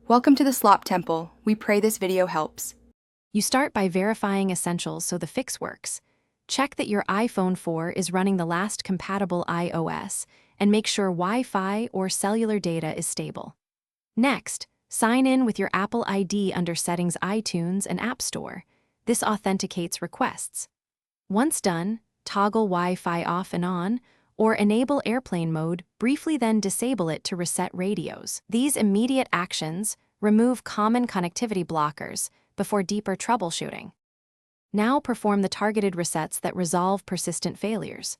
Welcome to the Slop Temple. We pray this video helps. You start by verifying essentials so the fix works. Check that your iPhone 4 is running the last compatible iOS and make sure Wi-Fi or cellular data is stable. Next, sign in with your Apple ID under Settings, iTunes, and App Store. This authenticates requests. Once done, toggle Wi-Fi off and on, or enable airplane mode, briefly then disable it to reset radios. These immediate actions remove common connectivity blockers before deeper troubleshooting. Now perform the targeted resets that resolve persistent failures.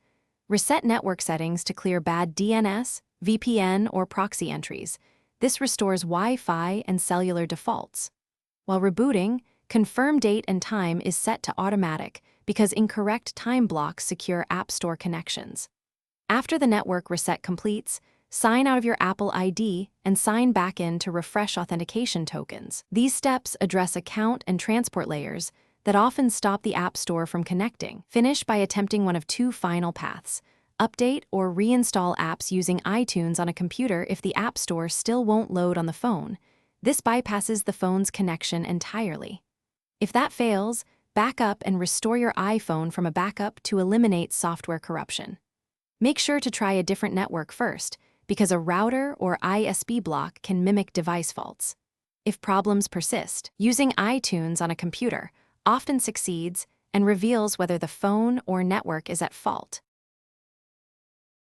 Reset network settings to clear bad DNS, VPN, or proxy entries. This restores Wi-Fi and cellular defaults. While rebooting, confirm date and time is set to automatic because incorrect time blocks secure App Store connections. After the network reset completes, sign out of your Apple ID and sign back in to refresh authentication tokens. These steps address account and transport layers that often stop the App Store from connecting. Finish by attempting one of two final paths: update or reinstall apps using iTunes on a computer if the App Store still won't load on the phone. This bypasses the phone's connection entirely. If that fails, back up and restore your iPhone from a backup to eliminate software corruption. Make sure to try a different network first, because a router or ISP block can mimic device faults. If problems persist, using iTunes on a computer often succeeds and reveals whether the phone or network is at fault.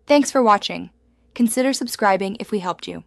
Thanks for watching. Consider subscribing if we helped you.